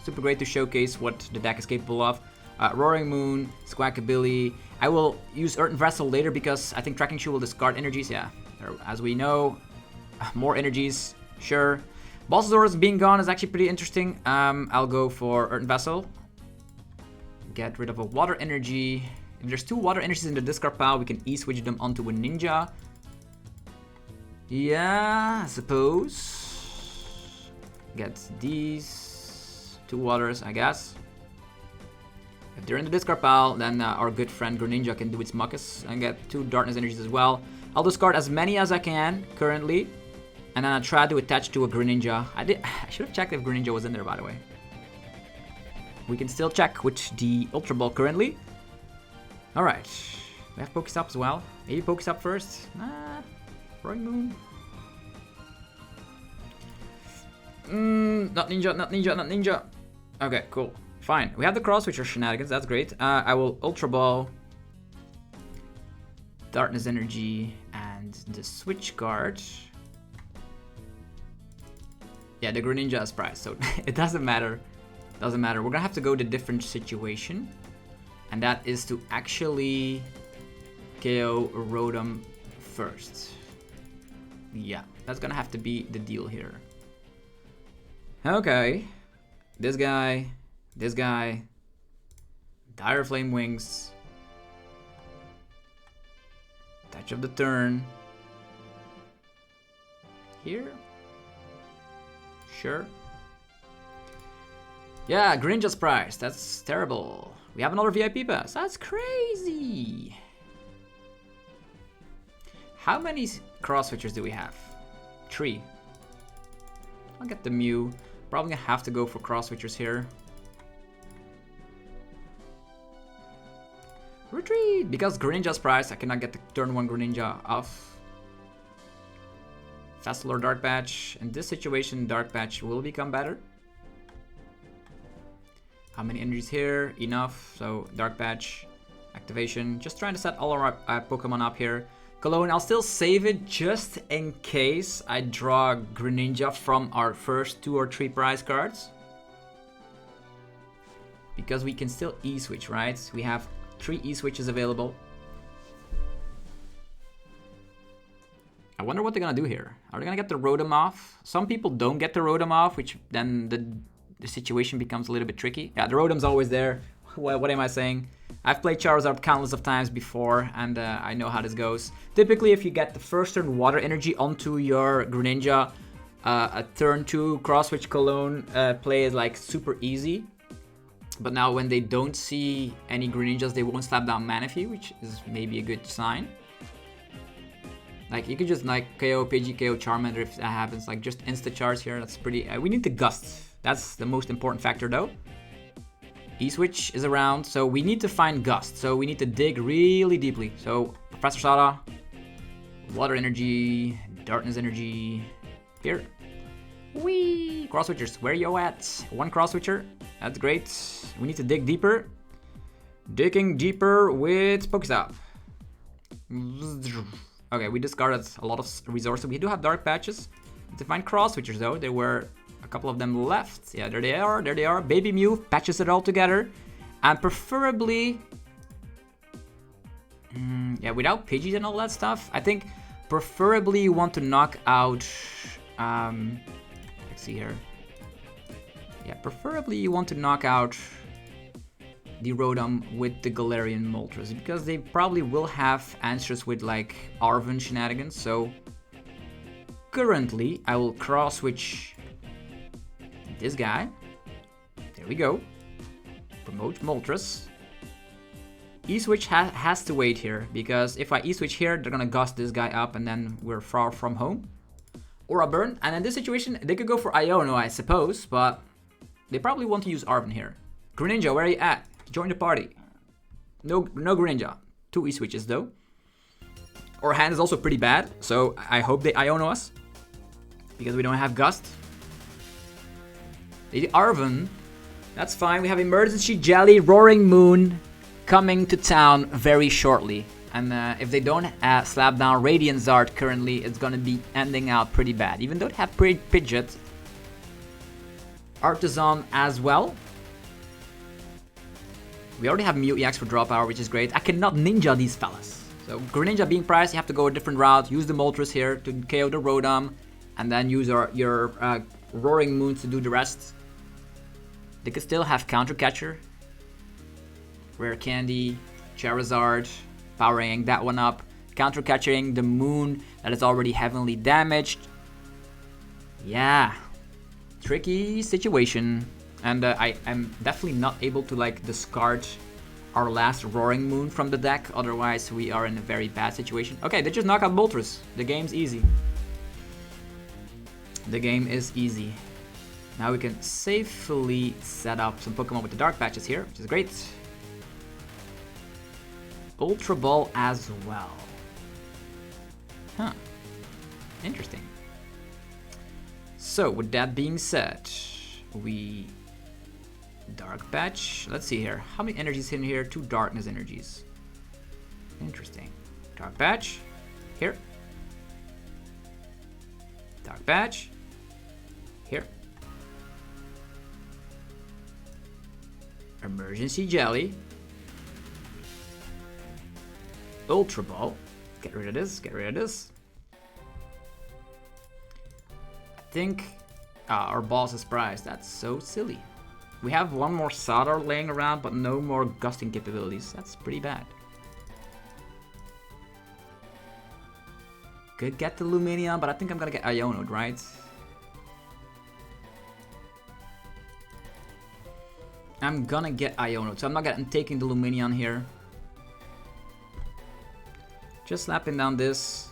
Super great to showcase what the deck is capable of. Roaring Moon, Squawkabilly. I will use Earthen Vessel later because I think Tracking Shoe will discard energies. Yeah, as we know, more energies, sure. Bossasaurus being gone is actually pretty interesting. I'll go for Earthen Vessel. Get rid of a water energy. If there's 2 water energies in the discard pile, we can E-switch them onto a ninja. Yeah, I suppose. Get these 2 waters, I guess. If they're in the discard pile, then our good friend Greninja can do its muckus and get 2 darkness energies as well. I'll discard as many as I can currently, and then I'll try to attach to a Greninja. I should have checked if Greninja was in there, by the way. We can still check with the Ultra Ball currently. Alright, we have Pokestop as well. Maybe Pokestop first. Nah, Roaring Moon. Not ninja, not ninja, not ninja. Okay, cool. Fine. We have the Cross Switcher shenanigans, that's great. I will Ultra Ball, Darkness Energy, and the Switch card. Yeah, the Greninja is priced, so it doesn't matter. Doesn't matter. We're gonna have to go to a different situation. And that is to actually KO Rotom first. Yeah, that's gonna have to be the deal here. Okay. This guy. Dire Flame Wings. Touch of the turn. Here. Sure. Yeah, Greninja's price. That's terrible. We have another VIP pass. That's crazy. How many cross switchers do we have? 3. I'll get the Mew. Probably gonna have to go for cross switchers here. Retreat! Because Greninja's price, I cannot get the turn 1 Greninja off. Festival or Dark Patch. In this situation, Dark Patch will become better. How many energies here? Enough. So Dark Patch, activation. Just trying to set all our Pokemon up here. Cologne, I'll still save it just in case I draw Greninja from our first 2 or 3 prize cards. Because we can still E-switch, right? We have 3 E-switches available. I wonder what they're gonna do here. Are they gonna get the Rotom off? Some people don't get the Rotom off, which then the situation becomes a little bit tricky. Yeah, the Rotom's always there. What am I saying? I've played Charizard countless of times before, and I know how this goes. Typically, if you get the first turn water energy onto your Greninja, a turn 2 cross switch Cologne play is like super easy. But now when they don't see any Greninjas, they won't slap down Manaphy, which is maybe a good sign. Like, you can just like KO Pidgey, KO Charmander if that happens. Like, just insta-charge here. That's pretty... we need the Gust. That's the most important factor, though. E-Switch is around, so we need to find Gust. So we need to dig really deeply. So, Professor Sada. Water Energy. Darkness Energy. Here. Whee! Cross Switchers, where you at? 1 Cross Switcher. That's great. We need to dig deeper. Digging deeper with Pokestop. Okay, we discarded a lot of resources. We do have Dark Patches. To find Cross Switchers, though, there were a couple of them left. Yeah, there they are. There they are. Baby Mew patches it all together. And preferably Yeah, without Pidgeot and all that stuff, I think preferably you want to knock out... let's see here. Yeah, preferably you want to knock out the Rotom with the Galarian Moltres, because they probably will have answers with like Arven shenanigans. So currently I will cross switch this guy. There we go. Promote Moltres. E-switch has to wait here, because if I E-switch here, they're gonna gust this guy up and then we're far from home. Or a burn, and in this situation, they could go for Iono, I suppose, but they probably want to use Arven here. Greninja, where are you at? Join the party. No Greninja. 2 E-switches though. Our hand is also pretty bad, so I hope they Iono us, because we don't have Gust. They did Arven. That's fine. We have Emergency Jelly, Roaring Moon coming to town very shortly. And if they don't slap down Radiant Zard currently, it's gonna be ending out pretty bad. Even though they have Pidgeot. Artisan as well. We already have Mew EX for draw power, which is great. I cannot ninja these fellas. So Greninja being priced, you have to go a different route. Use the Moltres here to KO the Rotom. And then use your Roaring Moons to do the rest. They could still have Counter Catcher. Rare Candy, Charizard. Powering that one up. Counter Catching the Moon that is already heavily damaged. Yeah. Tricky situation. And I am definitely not able to like discard our last Roaring Moon from the deck. Otherwise we are in a very bad situation. Okay, they just knock out Moltres. The game's easy. The game is easy. Now we can safely set up some Pokemon with the Dark Patches here, which is great. Ultra Ball as well. Huh. Interesting. So, with that being said, we... Dark Patch. Let's see here. How many energies in here? 2 Darkness energies. Interesting. Dark Patch. Here. Dark Patch. Here. Emergency Jelly. Ultra Ball. Get rid of this. Get rid of this. I think our boss is prized. That's so silly. We have one more Sada laying around, but no more gusting capabilities. That's pretty bad. Could get the Lumineon, but I think I'm gonna get Iono'd, right? I'm gonna get Iono'd, so I'm taking the Lumineon here. Just slapping down this.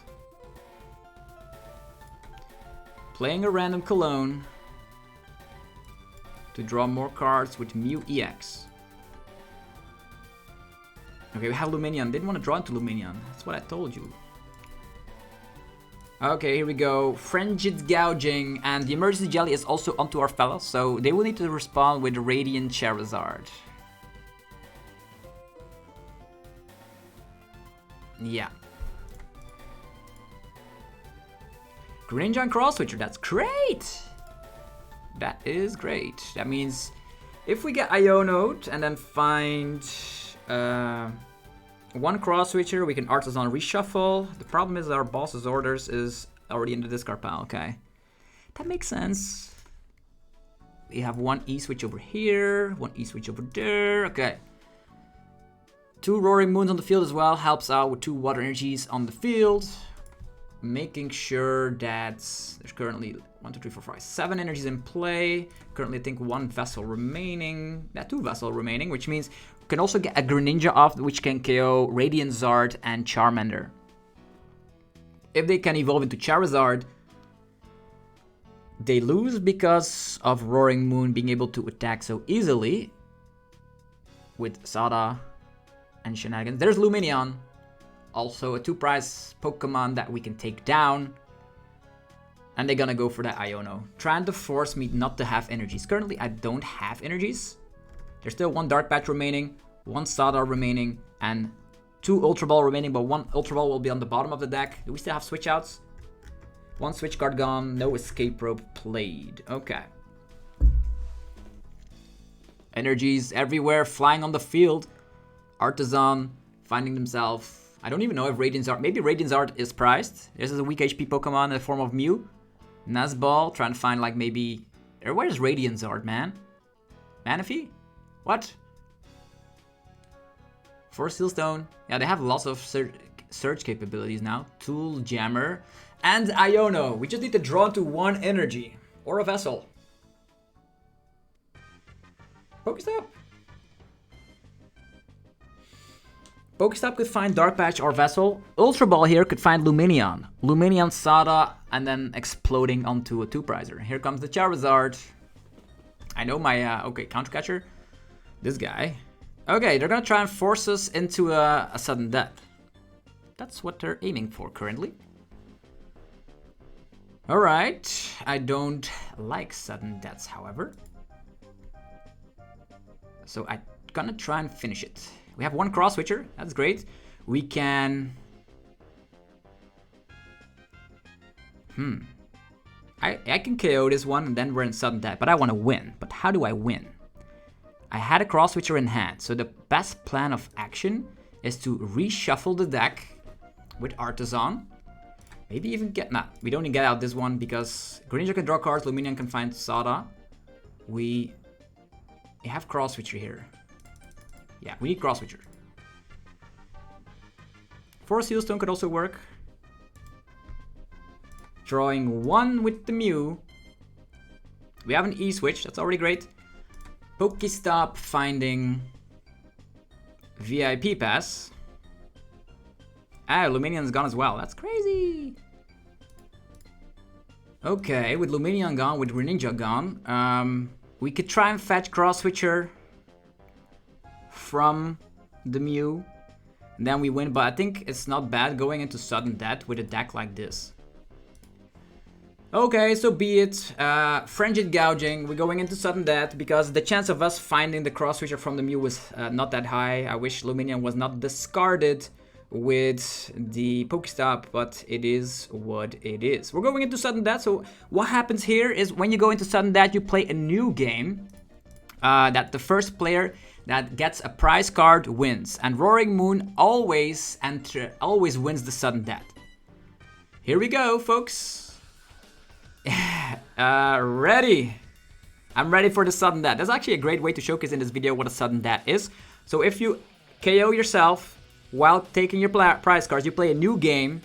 Playing a random Cologne to draw more cards with Mew EX. Okay, we have Lumineon. Didn't want to draw into Lumineon. That's what I told you. Okay, here we go. Frenzied Gouging, and the Emergency Jelly is also onto our fellows, so they will need to respond with Radiant Charizard. Yeah. Greninja and Cross Switcher, that's great! That is great. That means if we get Iono'd and then find one Cross Switcher, we can Artisan Reshuffle. The problem is our boss's orders is already in the discard pile. Okay, that makes sense. We have one E-switch over here, one E-switch over there. Okay. 2 Roaring Moons on the field as well helps out with 2 Water Energies on the field. Making sure that there's currently 1, 2, 3, 4, 5, 7 energies in play. Currently, I think 1 Vessel remaining. Yeah, 2 Vessel remaining, which means we can also get a Greninja off, which can KO Radiant Zard and Charmander. If they can evolve into Charizard, they lose because of Roaring Moon being able to attack so easily with Sada and shenanigans. There's Lumineon. Also a 2-prize Pokemon that we can take down. And they're gonna go for that Iono. Trying to force me not to have energies. Currently, I don't have energies. There's still 1 Dark Patch remaining, 1 Sada remaining, and 2 Ultra Ball remaining, but 1 Ultra Ball will be on the bottom of the deck. Do we still have switch outs? 1 switch card gone, no escape rope played. Okay. Energies everywhere, flying on the field. Artisan finding themselves I don't even know if Radiant, maybe Radiant is priced. This is a weak HP Pokemon in the form of Mew. Nazball, trying to find like maybe... Where's Radiant, man? Manaphy? What? Forest Seal Stone. Yeah, they have lots of search capabilities now. Tool Jammer. And Iono. We just need to draw into one energy. Or a vessel. Pokestop. Pokestop could find Dark Patch or Vessel. Ultra Ball here could find Lumineon. Lumineon Sada, and then exploding onto a 2-prizer. Here comes the Charizard. I know my, okay, Counter Catcher. This guy. Okay, they're gonna try and force us into a sudden death. That's what they're aiming for currently. Alright, I don't like sudden deaths, however. So I'm gonna try and finish it. We have one Cross Switcher, that's great. We can... I can KO this one and then we're in sudden death, but I want to win. But how do I win? I had a Cross Switcher in hand, so the best plan of action is to reshuffle the deck with Artisan. Maybe even get... Nah, we don't even get out this one because Greninja can draw cards, Lumineon can find Sada. We have Cross Switcher here. Yeah, we need Cross Switcher. Forest Seal Stone could also work. Drawing one with the Mew. We have an E-Switch, that's already great. Pokestop finding VIP Pass. Ah, Lumineon's gone as well, that's crazy. Okay, with Lumineon gone, with Greninja gone, we could try and fetch Cross Switcher from the Mew, and then we win, but I think it's not bad going into sudden death with a deck like this. Okay, so be it. Frenzied Gouging, we're going into sudden death because the chance of us finding the Cross Switcher from the Mew was not that high. I wish Lumineon was not discarded with the Pokestop, but it is what it is. We're going into sudden death, so what happens here is when you go into sudden death, you play a new game that the first player that gets a prize card wins, and Roaring Moon always wins the sudden death. Here we go, folks. Ready. I'm ready for the sudden death. That's actually a great way to showcase in this video what a sudden death is. So if you KO yourself while taking your prize cards, you play a new game.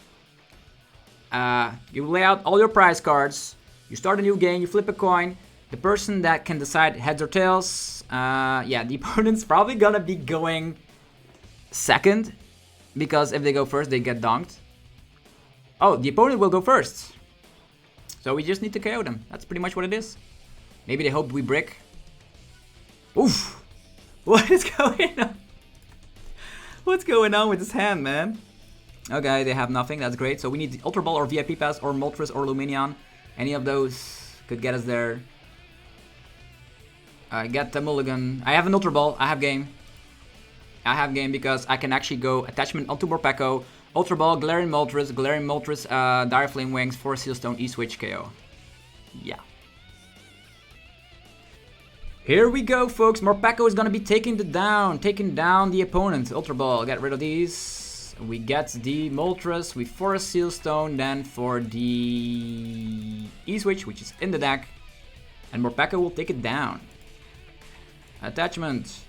You lay out all your prize cards. You start a new game. You flip a coin. The person that can decide heads or tails. Yeah, the opponent's probably gonna be going second, because if they go first, they get donked. Oh, the opponent will go first. So we just need to KO them. That's pretty much what it is. Maybe they hope we brick. Oof! What is going on? What's going on with this hand, man? Okay, they have nothing. That's great. So we need the Ultra Ball or VIP Pass or Moltres or Lumineon. Any of those could get us there. Get the Mulligan. I have an Ultra Ball. I have game. I have game because I can actually go attachment onto Morpeko. Ultra Ball, Galarian Moltres, Dire Flame Wings, Forest Seal Stone, E-Switch, KO. Yeah. Here we go, folks. Morpeko is gonna be taking down the opponent. Ultra Ball, get rid of these. We get the Moltres, we Forest Seal Stone, then for the E-Switch, which is in the deck. And Morpeko will take it down. Attachment.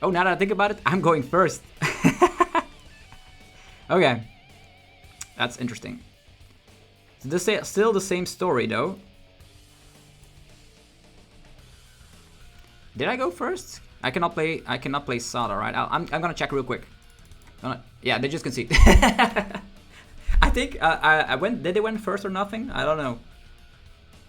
Oh, now that I think about it, I'm going first. Okay. That's interesting. So this is still the same story, though. Did I go first? I cannot play Sada, right? I'm gonna check real quick. Yeah, they just concede. I think did they win first or nothing? I don't know.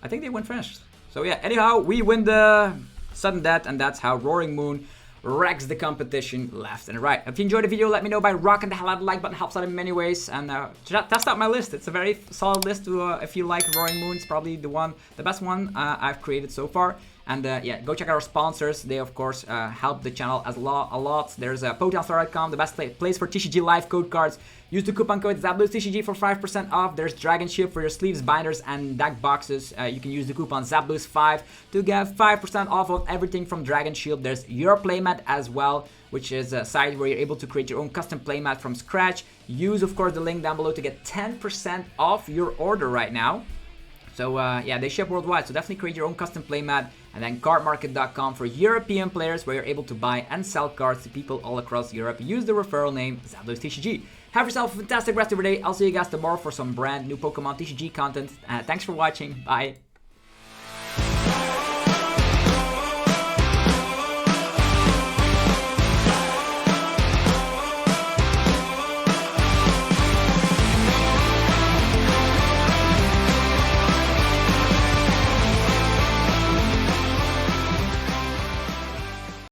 I think they went first. So yeah, anyhow, we win the sudden death, and that's how Roaring Moon wrecks the competition left and right. If you enjoyed the video, let me know by rocking the hell out of the like button. Helps out in many ways. And test out my list. It's a very solid list. If you like Roaring Moon, it's probably the best one I've created so far. And yeah, go check out our sponsors. They of course help the channel a lot. There's PokémonStar.com, the best place for TCG live code cards. Use the coupon code ZAPBLUESTCG for 5% off. There's Dragon Shield for your sleeves, binders, and deck boxes. You can use the coupon ZAPBLUES5 to get 5% off on everything from Dragon Shield. There's Your Playmat as well, which is a site where you're able to create your own custom playmat from scratch. Use, of course, the link down below to get 10% off your order right now. So yeah, they ship worldwide, so definitely create your own custom playmat. And then cardmarket.com for European players, where you're able to buy and sell cards to people all across Europe. Use the referral name ZAPBLUESTCG. Have yourself a fantastic rest of your day. I'll see you guys tomorrow for some brand new Pokemon TCG content. Thanks for watching. Bye.